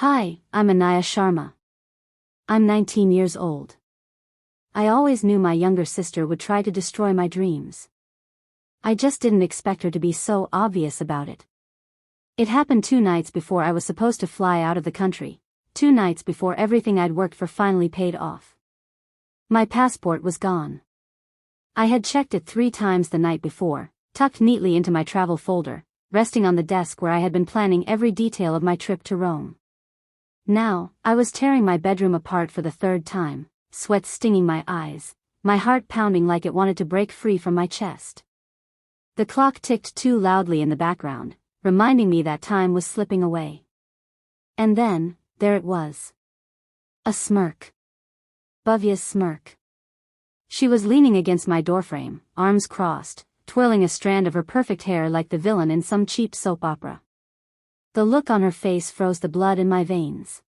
Hi, I'm Anaya Sharma. I'm 19 years old. I always knew my younger sister would try to destroy my dreams. I just didn't expect her to be so obvious about it. It happened 2 nights before I was supposed to fly out of the country, 2 nights before everything I'd worked for finally paid off. My passport was gone. I had checked it 3 times the night before, tucked neatly into my travel folder, resting on the desk where I had been planning every detail of my trip to Rome. Now, I was tearing my bedroom apart for the 3rd time, sweat stinging my eyes, my heart pounding like it wanted to break free from my chest. The clock ticked too loudly in the background, reminding me that time was slipping away. And then, there it was. A smirk. Bhavya's smirk. She was leaning against my doorframe, arms crossed, twirling a strand of her perfect hair like the villain in some cheap soap opera. The look on her face froze the blood in my veins.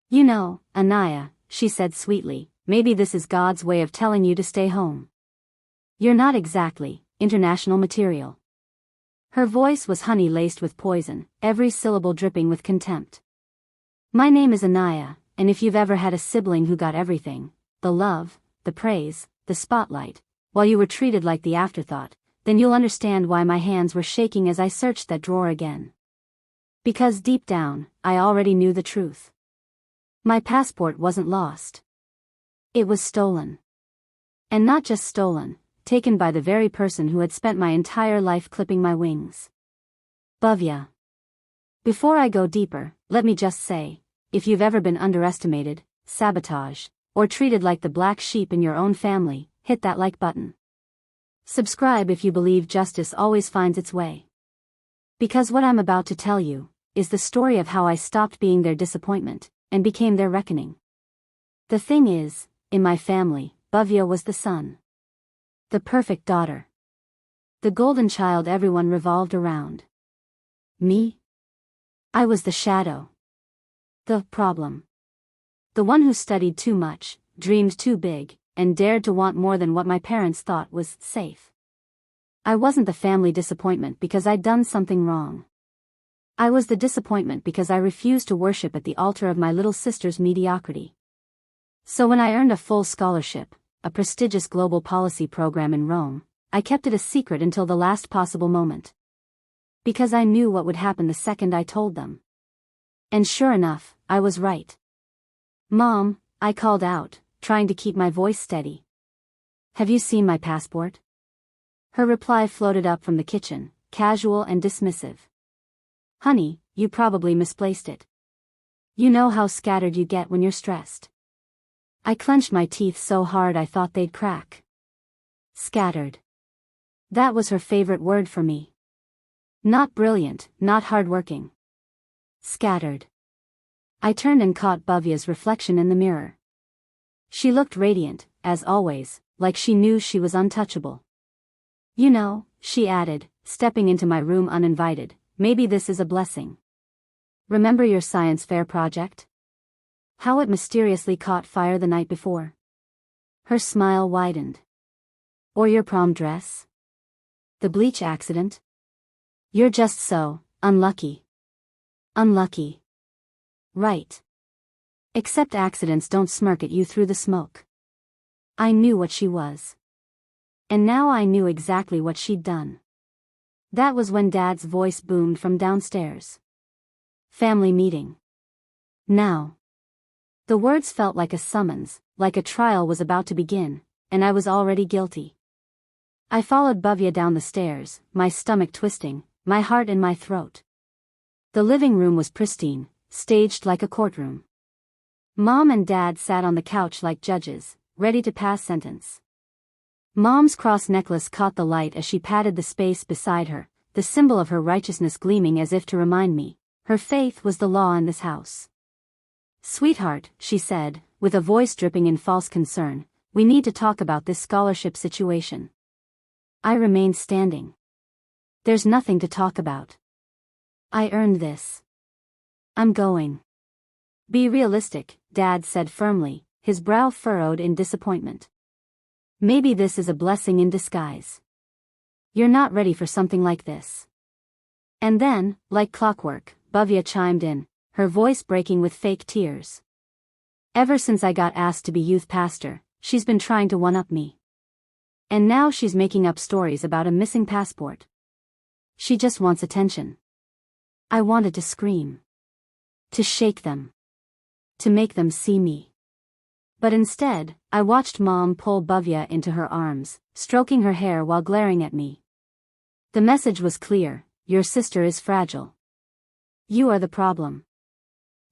"You know, Anaya," she said sweetly, "maybe this is God's way of telling you to stay home. You're not exactly international material." Her voice was honey laced with poison, every syllable dripping with contempt. "My name is Anaya, and if you've ever had a sibling who got everything, the love, the praise, the spotlight, while you were treated like the afterthought, then you'll understand why my hands were shaking as I searched that drawer again. Because deep down, I already knew the truth. My passport wasn't lost. It was stolen. And not just stolen, taken by the very person who had spent my entire life clipping my wings. Bhavya. Before I go deeper, let me just say, if you've ever been underestimated, sabotaged, or treated like the black sheep in your own family, hit that like button. Subscribe if you believe justice always finds its way. Because what I'm about to tell you is the story of how I stopped being their disappointment and became their reckoning. The thing is, in my family, Bhavya was the son. The perfect daughter. The golden child everyone revolved around. Me? I was the shadow. The problem. The one who studied too much, dreamed too big, and dared to want more than what my parents thought was safe. I wasn't the family disappointment because I'd done something wrong. I was the disappointment because I refused to worship at the altar of my little sister's mediocrity. So when I earned a full scholarship, a prestigious global policy program in Rome, I kept it a secret until the last possible moment. Because I knew what would happen the second I told them. And sure enough, I was right. "Mom," I called out, trying to keep my voice steady. "Have you seen my passport?" Her reply floated up from the kitchen, casual and dismissive. "Honey, you probably misplaced it. You know how scattered you get when you're stressed." I clenched my teeth so hard I thought they'd crack. Scattered. That was her favorite word for me. Not brilliant, not hardworking. Scattered. I turned and caught Bhavya's reflection in the mirror. She looked radiant, as always, like she knew she was untouchable. "You know," she added, stepping into my room uninvited, "maybe this is a blessing. Remember your science fair project? How it mysteriously caught fire the night before?" Her smile widened. "Or your prom dress? The bleach accident? You're just so unlucky." Unlucky. Right. Except accidents don't smirk at you through the smoke. I knew what she was. And now I knew exactly what she'd done. That was when Dad's voice boomed from downstairs. "Family meeting. Now." The words felt like a summons, like a trial was about to begin, and I was already guilty. I followed Bhavya down the stairs, my stomach twisting, my heart in my throat. The living room was pristine, staged like a courtroom. Mom and Dad sat on the couch like judges, ready to pass sentence. Mom's cross necklace caught the light as she patted the space beside her, the symbol of her righteousness gleaming as if to remind me, her faith was the law in this house. "Sweetheart," she said, with a voice dripping in false concern, "we need to talk about this scholarship situation." I remained standing. "There's nothing to talk about. I earned this. I'm going." "Be realistic," Dad said firmly, his brow furrowed in disappointment. "Maybe this is a blessing in disguise. You're not ready for something like this." And then, like clockwork, Bhavya chimed in, her voice breaking with fake tears. Ever since I got asked to be youth pastor, she's been trying to one-up me. And now she's making up stories about a missing passport. She just wants attention. I wanted to scream. To shake them. To make them see me. But instead, I watched Mom pull Bhavya into her arms, stroking her hair while glaring at me. The message was clear: your sister is fragile. You are the problem.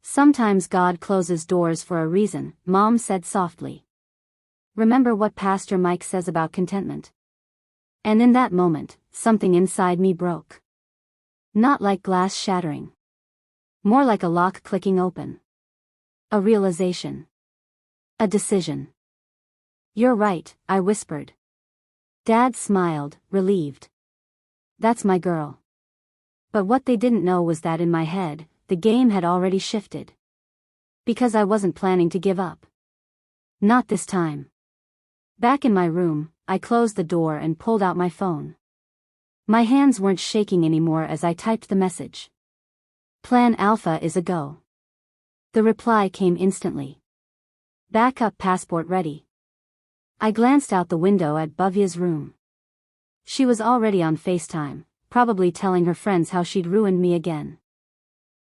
Sometimes God closes doors for a reason, Mom said softly. Remember what Pastor Mike says about contentment? And in that moment, something inside me broke. Not like glass shattering. More like a lock clicking open. A realization. A decision. You're right, I whispered. Dad smiled, relieved. That's my girl. But what they didn't know was that in my head, the game had already shifted. Because I wasn't planning to give up. Not this time. Back in my room, I closed the door and pulled out my phone. My hands weren't shaking anymore as I typed the message. Plan Alpha is a go. The reply came instantly. Backup passport ready. I glanced out the window at Bhavya's room. She was already on FaceTime, probably telling her friends how she'd ruined me again.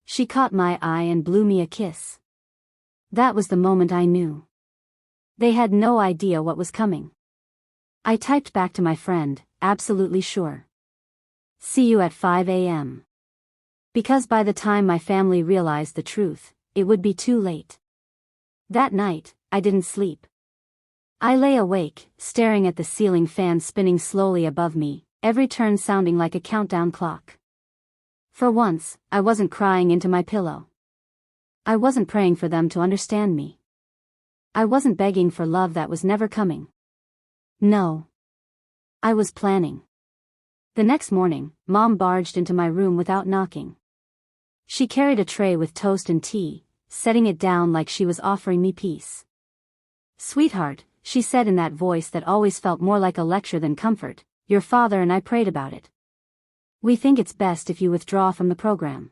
She caught my eye and blew me a kiss. That was the moment I knew. They had no idea what was coming. I typed back to my friend, absolutely sure. See you at 5 a.m. Because by the time my family realized the truth, it would be too late. That night, I didn't sleep. I lay awake, staring at the ceiling fan spinning slowly above me, every turn sounding like a countdown clock. For once, I wasn't crying into my pillow. I wasn't praying for them to understand me. I wasn't begging for love that was never coming. No. I was planning. The next morning, Mom barged into my room without knocking. She carried a tray with toast and tea, setting it down like she was offering me peace. Sweetheart, she said in that voice that always felt more like a lecture than comfort, your father and I prayed about it. We think it's best if you withdraw from the program.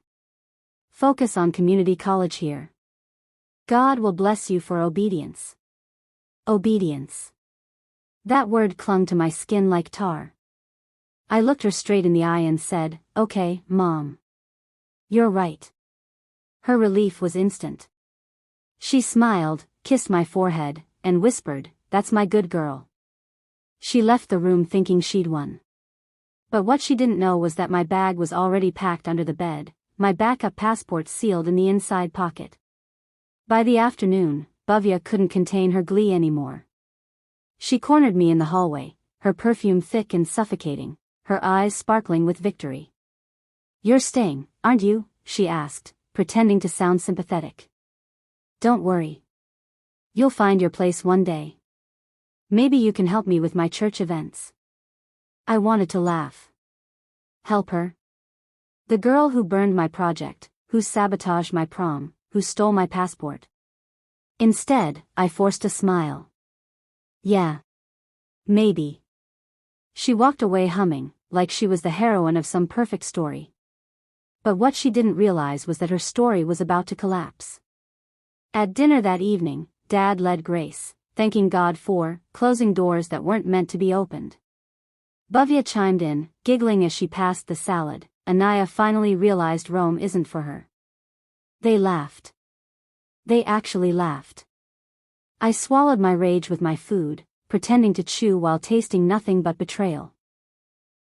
Focus on community college here. God will bless you for obedience. Obedience. That word clung to my skin like tar. I looked her straight in the eye and said, okay, Mom. You're right. Her relief was instant. She smiled, kissed my forehead, and whispered, that's my good girl. She left the room thinking she'd won. But what she didn't know was that my bag was already packed under the bed, my backup passport sealed in the inside pocket. By the afternoon, Bhavya couldn't contain her glee anymore. She cornered me in the hallway, her perfume thick and suffocating, her eyes sparkling with victory. You're staying, aren't you? She asked, pretending to sound sympathetic. Don't worry. You'll find your place one day. Maybe you can help me with my church events. I wanted to laugh. Help her? The girl who burned my project, who sabotaged my prom, who stole my passport. Instead, I forced a smile. Yeah. Maybe. She walked away humming, like she was the heroine of some perfect story. But what she didn't realize was that her story was about to collapse. At dinner that evening, Dad led grace, thanking God for closing doors that weren't meant to be opened. Bhavya chimed in, giggling as she passed the salad. Anaya finally realized Rome isn't for her. They laughed. They actually laughed. I swallowed my rage with my food, pretending to chew while tasting nothing but betrayal.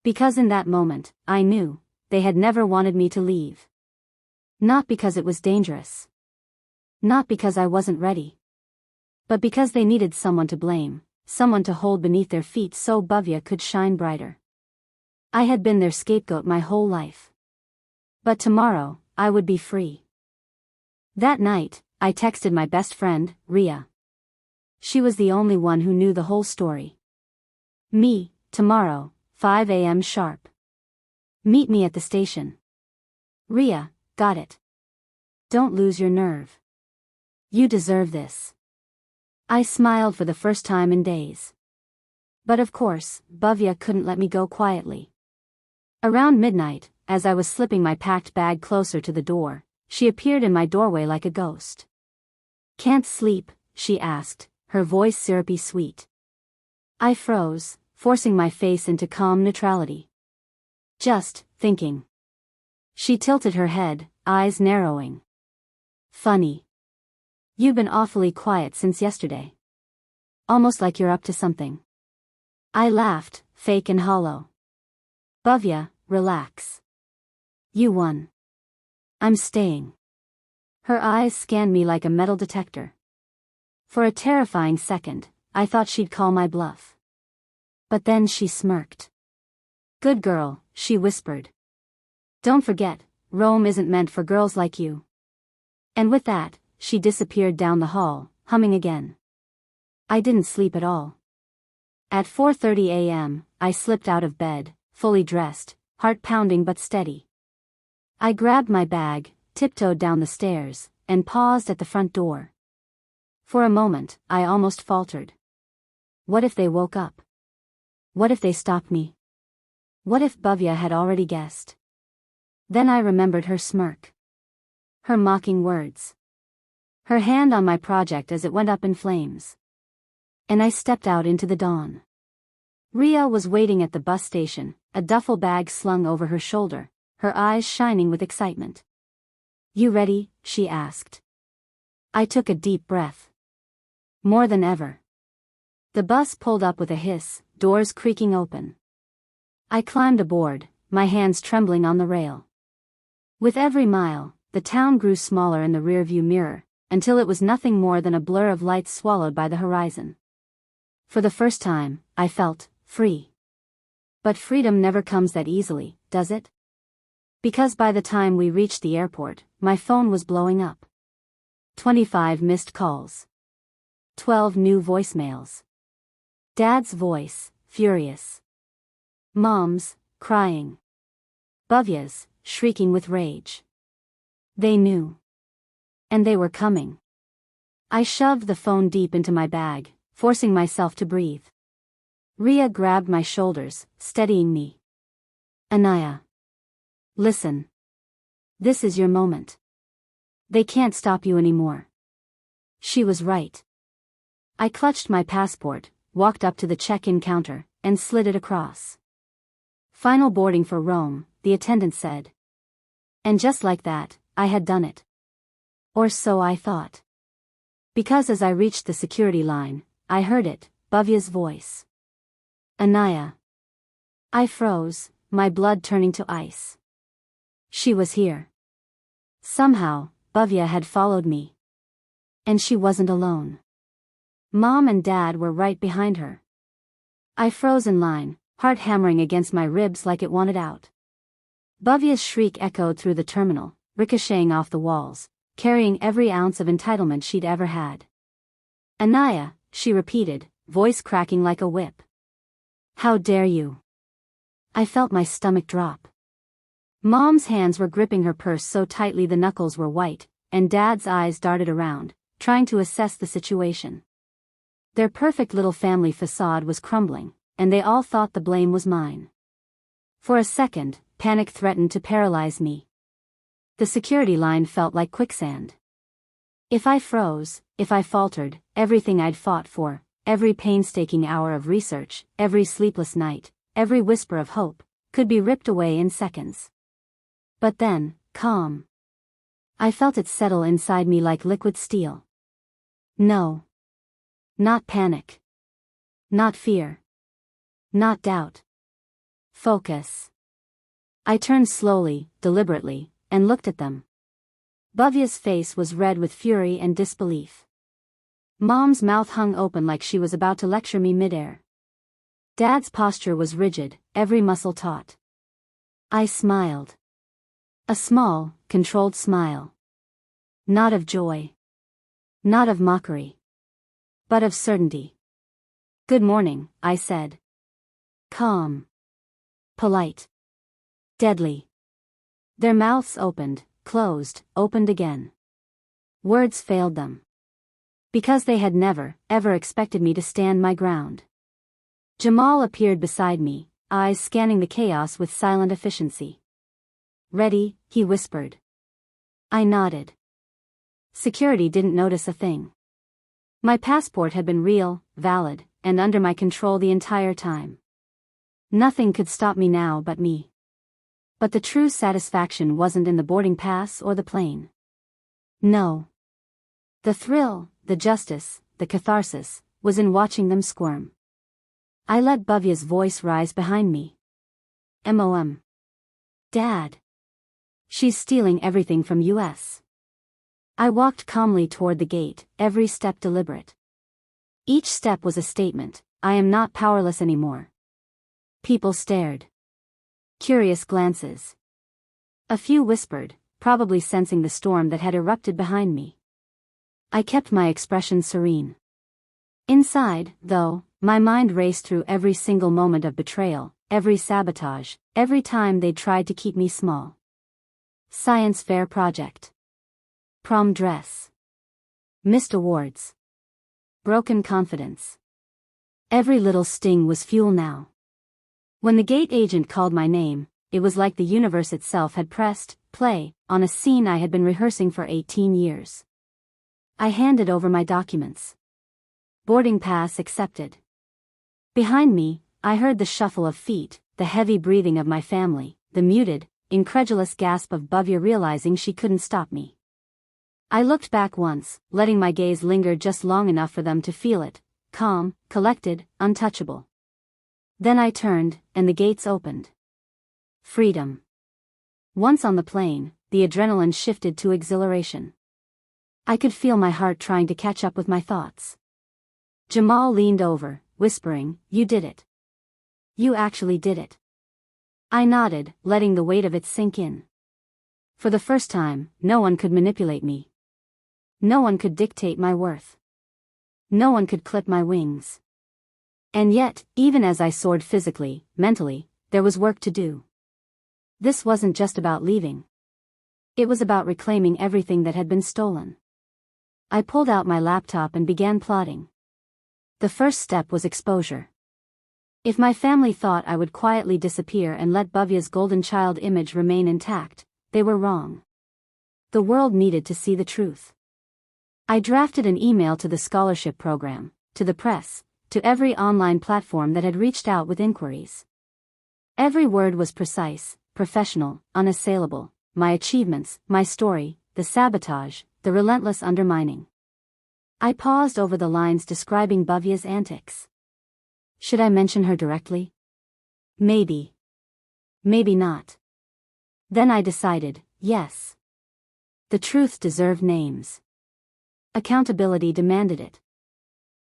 Because in that moment, I knew, they had never wanted me to leave. Not because it was dangerous. Not because I wasn't ready. But because they needed someone to blame, someone to hold beneath their feet so Bhavya could shine brighter. I had been their scapegoat my whole life. But tomorrow, I would be free. That night, I texted my best friend, Ria. She was the only one who knew the whole story. Me, tomorrow, 5 a.m. sharp. Meet me at the station. Ria, got it. Don't lose your nerve. You deserve this. I smiled for the first time in days. But of course, Bhavya couldn't let me go quietly. Around midnight, as I was slipping my packed bag closer to the door, she appeared in my doorway like a ghost. "Can't sleep?" she asked, her voice syrupy sweet. I froze, forcing my face into calm neutrality. "Just thinking." She tilted her head, eyes narrowing. "Funny. You've been awfully quiet since yesterday. Almost like you're up to something." I laughed, fake and hollow. "Bhavya, relax. You won. I'm staying." Her eyes scanned me like a metal detector. For a terrifying second, I thought she'd call my bluff. But then she smirked. "Good girl," she whispered. "Don't forget, Rome isn't meant for girls like you." And with that, she disappeared down the hall, humming again. I didn't sleep at all. At 4:30 a.m., I slipped out of bed, fully dressed, heart pounding but steady. I grabbed my bag, tiptoed down the stairs, and paused at the front door. For a moment, I almost faltered. What if they woke up? What if they stopped me? What if Bhavya had already guessed? Then I remembered her smirk. Her mocking words. Her hand on my project as it went up in flames. And I stepped out into the dawn. Ria was waiting at the bus station, a duffel bag slung over her shoulder, her eyes shining with excitement. "You ready?" she asked. I took a deep breath. More than ever. The bus pulled up with a hiss, doors creaking open. I climbed aboard, my hands trembling on the rail. With every mile, the town grew smaller in the rearview mirror, until it was nothing more than a blur of lights swallowed by the horizon. For the first time, I felt free. But freedom never comes that easily, does it? Because by the time we reached the airport, my phone was blowing up. 25 missed calls. 12 new voicemails. Dad's voice, furious. Mom's, crying. Bhavya's, shrieking with rage. They knew. And they were coming. I shoved the phone deep into my bag, forcing myself to breathe. Ria grabbed my shoulders, steadying me. "Anaya. Listen. This is your moment. They can't stop you anymore." She was right. I clutched my passport, walked up to the check-in counter, and slid it across. "Final boarding for Rome," the attendant said. And just like that, I had done it. Or so I thought. Because as I reached the security line, I heard it, Bhavya's voice. "Anaya." I froze, my blood turning to ice. She was here. Somehow, Bhavya had followed me. And she wasn't alone. Mom and Dad were right behind her. I froze in line, heart hammering against my ribs like it wanted out. Bhavya's shriek echoed through the terminal, ricocheting off the walls, carrying every ounce of entitlement she'd ever had. "Anaya," she repeated, voice cracking like a whip. "How dare you?" I felt my stomach drop. Mom's hands were gripping her purse so tightly the knuckles were white, and Dad's eyes darted around, trying to assess the situation. Their perfect little family facade was crumbling, and they all thought the blame was mine. For a second, panic threatened to paralyze me. The security line felt like quicksand. If I froze, if I faltered, everything I'd fought for, every painstaking hour of research, every sleepless night, every whisper of hope, could be ripped away in seconds. But then, calm. I felt it settle inside me like liquid steel. No. Not panic. Not fear. Not doubt. Focus. I turned slowly, deliberately, and looked at them. Bhavya's face was red with fury and disbelief. Mom's mouth hung open like she was about to lecture me midair. Dad's posture was rigid, every muscle taut. I smiled. A small, controlled smile. Not of joy. Not of mockery. But of certainty. "Good morning," I said. Calm. Polite. Deadly. Their mouths opened, closed, opened again. Words failed them. Because they had never, ever expected me to stand my ground. Jamal appeared beside me, eyes scanning the chaos with silent efficiency. "Ready?" he whispered. I nodded. Security didn't notice a thing. My passport had been real, valid, and under my control the entire time. Nothing could stop me now but me. But the true satisfaction wasn't in the boarding pass or the plane. No. The thrill, the justice, the catharsis, was in watching them squirm. I let Bhavya's voice rise behind me. "Mom. Dad. She's stealing everything from US." I walked calmly toward the gate, every step deliberate. Each step was a statement, I am not powerless anymore. People stared. Curious glances. A few whispered, probably sensing the storm that had erupted behind me. I kept my expression serene. Inside, though, my mind raced through every single moment of betrayal, every sabotage, every time they tried to keep me small. Science fair project. Prom dress. Missed awards. Broken confidence. Every little sting was fuel now. When the gate agent called my name, it was like the universe itself had pressed play on a scene I had been rehearsing for 18 years. I handed over my documents. Boarding pass accepted. Behind me, I heard the shuffle of feet, the heavy breathing of my family, the muted, incredulous gasp of Bhavya realizing she couldn't stop me. I looked back once, letting my gaze linger just long enough for them to feel it, calm, collected, untouchable. Then I turned, and the gates opened. Freedom. Once on the plane, the adrenaline shifted to exhilaration. I could feel my heart trying to catch up with my thoughts. Jamal leaned over, whispering, "You did it. You actually did it." I nodded, letting the weight of it sink in. For the first time, no one could manipulate me. No one could dictate my worth. No one could clip my wings. And yet, even as I soared physically, mentally, there was work to do. This wasn't just about leaving. It was about reclaiming everything that had been stolen. I pulled out my laptop and began plotting. The first step was exposure. If my family thought I would quietly disappear and let Bhavya's golden child image remain intact, they were wrong. The world needed to see the truth. I drafted an email to the scholarship program, to the press, to every online platform that had reached out with inquiries. Every word was precise, professional, unassailable, my achievements, my story, the sabotage, the relentless undermining. I paused over the lines describing Bhavya's antics. Should I mention her directly? Maybe. Maybe not. Then I decided, yes. The truth deserved names. Accountability demanded it.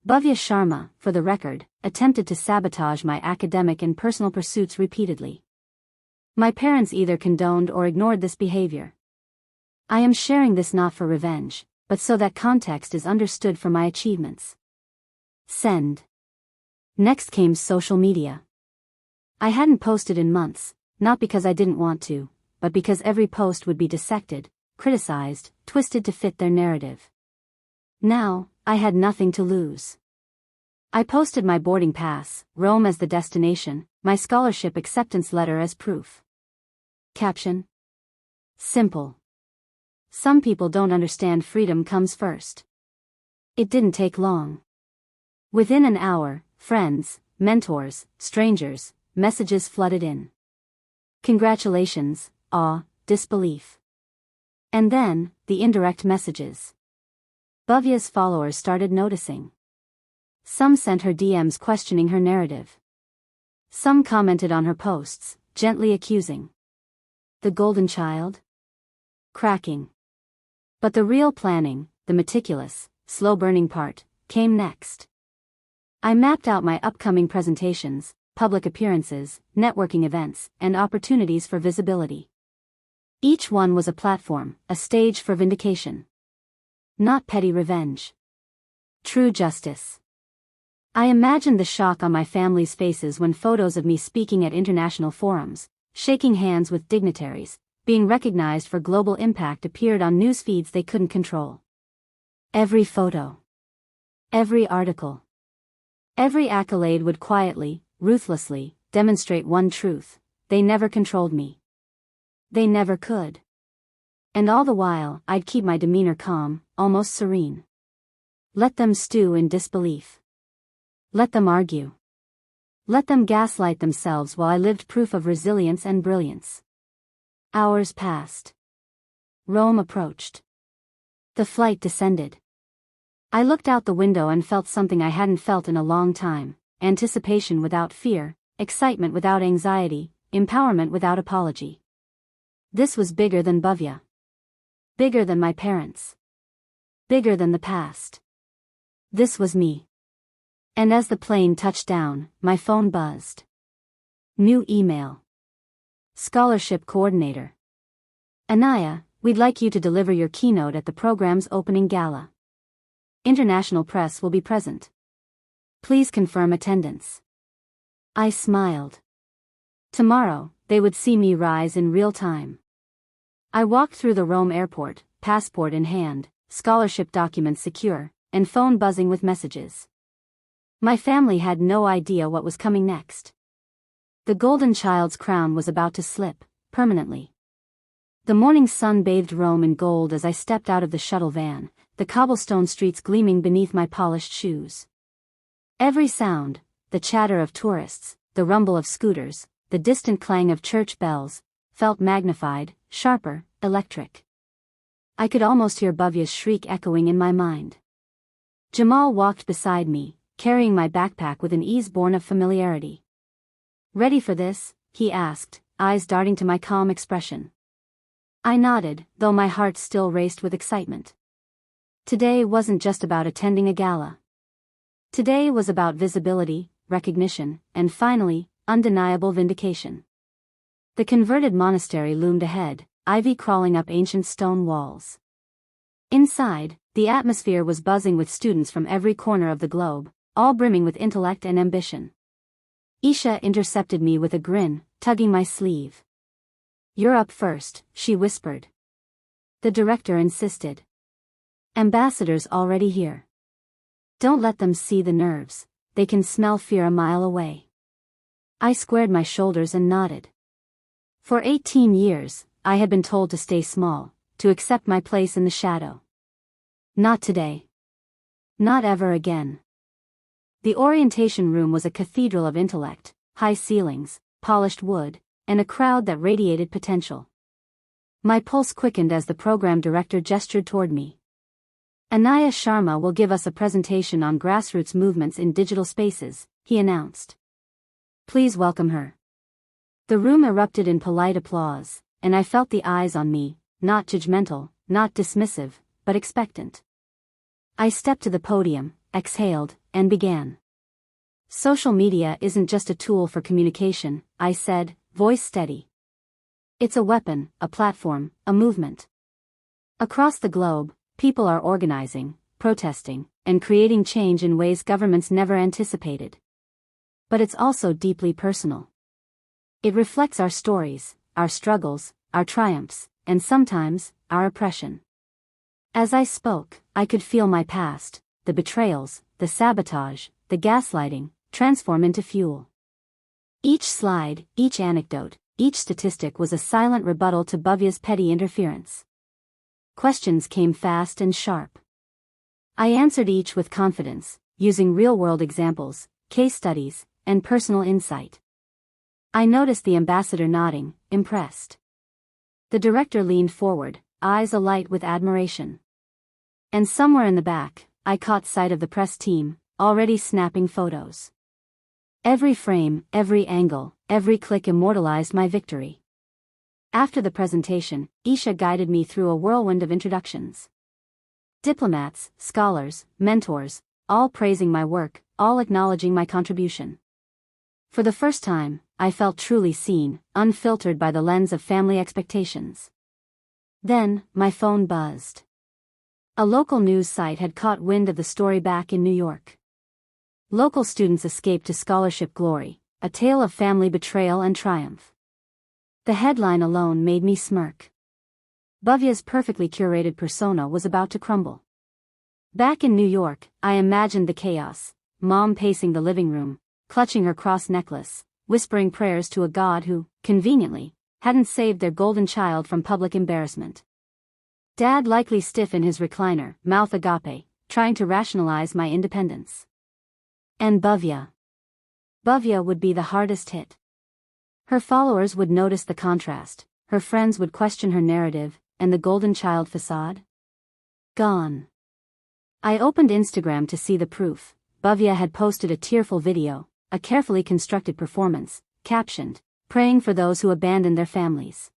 Anaya Sharma, for the record, attempted to sabotage my academic and personal pursuits repeatedly. My parents either condoned or ignored this behavior. I am sharing this not for revenge, but so that context is understood for my achievements. Send. Next came social media. I hadn't posted in months, not because I didn't want to, but because every post would be dissected, criticized, twisted to fit their narrative. Now, I had nothing to lose. I posted my boarding pass, Rome as the destination, my scholarship acceptance letter as proof. Caption. Simple. Some people don't understand freedom comes first. It didn't take long. Within an hour, friends, mentors, strangers, messages flooded in. Congratulations, awe, disbelief. And then, the indirect messages. Bhavya's followers started noticing. Some sent her DMs questioning her narrative. Some commented on her posts, gently accusing. The golden child? Cracking. But the real planning, the meticulous, slow-burning part, came next. I mapped out my upcoming presentations, public appearances, networking events, and opportunities for visibility. Each one was a platform, a stage for vindication. Not petty revenge. True justice. I imagined the shock on my family's faces when photos of me speaking at international forums, shaking hands with dignitaries, being recognized for global impact appeared on news feeds they couldn't control. Every photo. Every article. Every accolade would quietly, ruthlessly, demonstrate one truth: they never controlled me. They never could. And all the while, I'd keep my demeanor calm, almost serene. Let them stew in disbelief. Let them argue. Let them gaslight themselves while I lived proof of resilience and brilliance. Hours passed. Rome approached. The flight descended. I looked out the window and felt something I hadn't felt in a long time: anticipation without fear, excitement without anxiety, empowerment without apology. This was bigger than Bhavya. Bigger than my parents. Bigger than the past. This was me. And as the plane touched down, my phone buzzed. New email. Scholarship Coordinator. Anaya, we'd like you to deliver your keynote at the program's opening gala. International press will be present. Please confirm attendance. I smiled. Tomorrow, they would see me rise in real time. I walked through the Rome airport, passport in hand, scholarship documents secure, and phone buzzing with messages. My family had no idea what was coming next. The golden child's crown was about to slip, permanently. The morning sun bathed Rome in gold as I stepped out of the shuttle van, the cobblestone streets gleaming beneath my polished shoes. Every sound, the chatter of tourists, the rumble of scooters, the distant clang of church bells, felt magnified, sharper, electric. I could almost hear Bhavya's shriek echoing in my mind. Jamal walked beside me, carrying my backpack with an ease born of familiarity. Ready for this? He asked, eyes darting to my calm expression. I nodded, though my heart still raced with excitement. Today wasn't just about attending a gala. Today was about visibility, recognition, and finally, undeniable vindication. The converted monastery loomed ahead, ivy crawling up ancient stone walls. Inside, the atmosphere was buzzing with students from every corner of the globe, all brimming with intellect and ambition. Isha intercepted me with a grin, tugging my sleeve. "You're up first," she whispered. The director insisted. "Ambassadors already here. Don't let them see the nerves, they can smell fear a mile away." I squared my shoulders and nodded. For 18 years, I had been told to stay small, to accept my place in the shadow. Not today. Not ever again. The orientation room was a cathedral of intellect, high ceilings, polished wood, and a crowd that radiated potential. My pulse quickened as the program director gestured toward me. "Anaya Sharma will give us a presentation on grassroots movements in digital spaces," he announced. "Please welcome her." The room erupted in polite applause, and I felt the eyes on me, not judgmental, not dismissive, but expectant. I stepped to the podium, exhaled, and began. "Social media isn't just a tool for communication," I said, voice steady. "It's a weapon, a platform, a movement. Across the globe, people are organizing, protesting, and creating change in ways governments never anticipated. But it's also deeply personal. It reflects our stories, our struggles, our triumphs, and sometimes, our oppression." As I spoke, I could feel my past, the betrayals, the sabotage, the gaslighting, transform into fuel. Each slide, each anecdote, each statistic was a silent rebuttal to Bhavya's petty interference. Questions came fast and sharp. I answered each with confidence, using real-world examples, case studies, and personal insight. I noticed the ambassador nodding, impressed. The director leaned forward, eyes alight with admiration. And somewhere in the back, I caught sight of the press team, already snapping photos. Every frame, every angle, every click immortalized my victory. After the presentation, Isha guided me through a whirlwind of introductions. Diplomats, scholars, mentors, all praising my work, all acknowledging my contribution. For the first time, I felt truly seen, unfiltered by the lens of family expectations. Then, my phone buzzed. A local news site had caught wind of the story back in New York. Local students escaped to scholarship glory, a tale of family betrayal and triumph. The headline alone made me smirk. Bhavya's perfectly curated persona was about to crumble. Back in New York, I imagined the chaos: mom pacing the living room, clutching her cross necklace, whispering prayers to a god who, conveniently, hadn't saved their golden child from public embarrassment. Dad likely stiff in his recliner, mouth agape, trying to rationalize my independence. And Bhavya. Bhavya would be the hardest hit. Her followers would notice the contrast, her friends would question her narrative, and the golden child facade? Gone. I opened Instagram to see the proof. Bhavya had posted a tearful video, a carefully constructed performance, captioned, "Praying for those who abandon their families."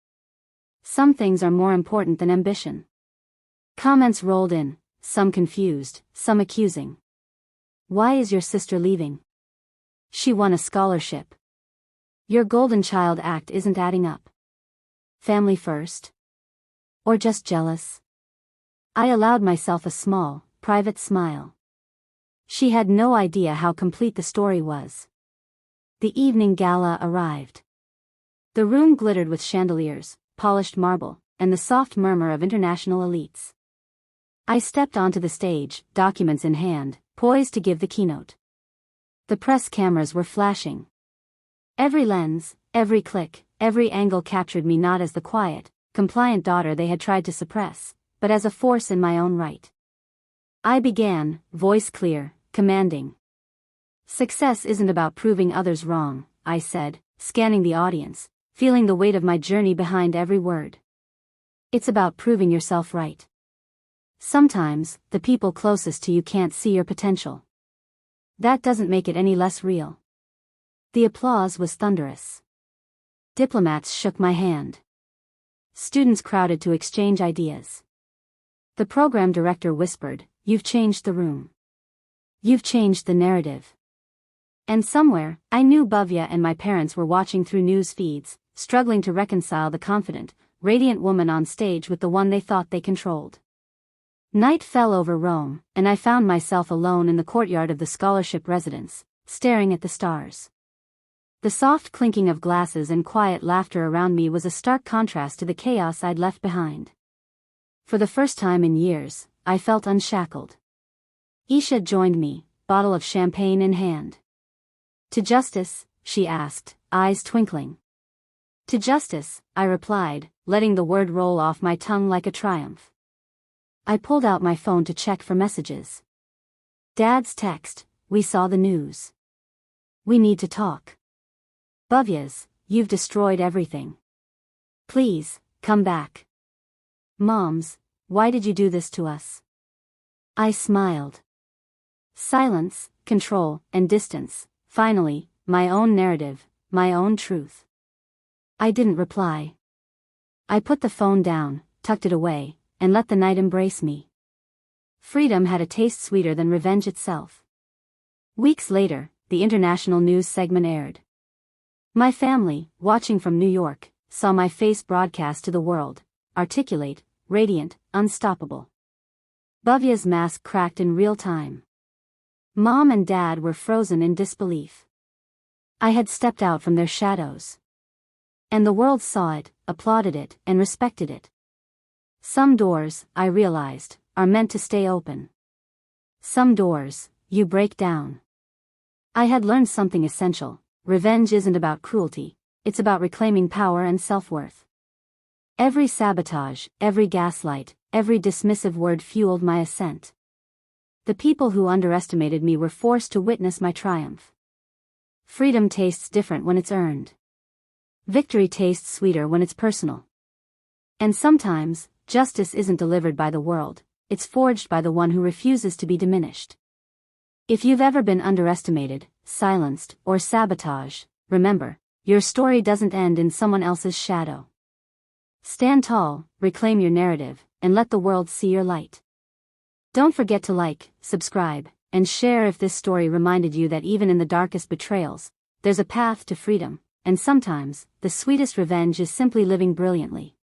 Some things are more important than ambition. Comments rolled in, some confused, some accusing. Why is your sister leaving? She won a scholarship. Your golden child act isn't adding up. Family first? Or just jealous? I allowed myself a small, private smile. She had no idea how complete the story was. The evening gala arrived. The room glittered with chandeliers, polished marble, and the soft murmur of international elites. I stepped onto the stage, documents in hand, poised to give the keynote. The press cameras were flashing. Every lens, every click, every angle captured me not as the quiet, compliant daughter they had tried to suppress, but as a force in my own right. I began, voice clear, commanding. Success isn't about proving others wrong, I said, scanning the audience, feeling the weight of my journey behind every word. It's about proving yourself right. Sometimes, the people closest to you can't see your potential. That doesn't make it any less real. The applause was thunderous. Diplomats shook my hand. Students crowded to exchange ideas. The program director whispered, "You've changed the room. You've changed the narrative." And somewhere, I knew Bhavya and my parents were watching through news feeds, struggling to reconcile the confident, radiant woman on stage with the one they thought they controlled. Night fell over Rome, and I found myself alone in the courtyard of the scholarship residence, staring at the stars. The soft clinking of glasses and quiet laughter around me was a stark contrast to the chaos I'd left behind. For the first time in years, I felt unshackled. Isha joined me, bottle of champagne in hand. "To justice?" she asked, eyes twinkling. "To justice," I replied, letting the word roll off my tongue like a triumph. I pulled out my phone to check for messages. Dad's text, "We saw the news. We need to talk." Bhavya's, "You've destroyed everything. Please, come back." Mom's, "Why did you do this to us?" I smiled. Silence, control, and distance, finally, my own narrative, my own truth. I didn't reply. I put the phone down, tucked it away, and let the night embrace me. Freedom had a taste sweeter than revenge itself. Weeks later, the international news segment aired. My family, watching from New York, saw my face broadcast to the world, articulate, radiant, unstoppable. Bhavya's mask cracked in real time. Mom and Dad were frozen in disbelief. I had stepped out from their shadows. And the world saw it, applauded it, and respected it. Some doors, I realized, are meant to stay open. Some doors, you break down. I had learned something essential. Revenge isn't about cruelty, it's about reclaiming power and self-worth. Every sabotage, every gaslight, every dismissive word fueled my ascent. The people who underestimated me were forced to witness my triumph. Freedom tastes different when it's earned. Victory tastes sweeter when it's personal. And sometimes, justice isn't delivered by the world, it's forged by the one who refuses to be diminished. If you've ever been underestimated, silenced, or sabotaged, remember, your story doesn't end in someone else's shadow. Stand tall, reclaim your narrative, and let the world see your light. Don't forget to like, subscribe, and share if this story reminded you that even in the darkest betrayals, there's a path to freedom, and sometimes, the sweetest revenge is simply living brilliantly.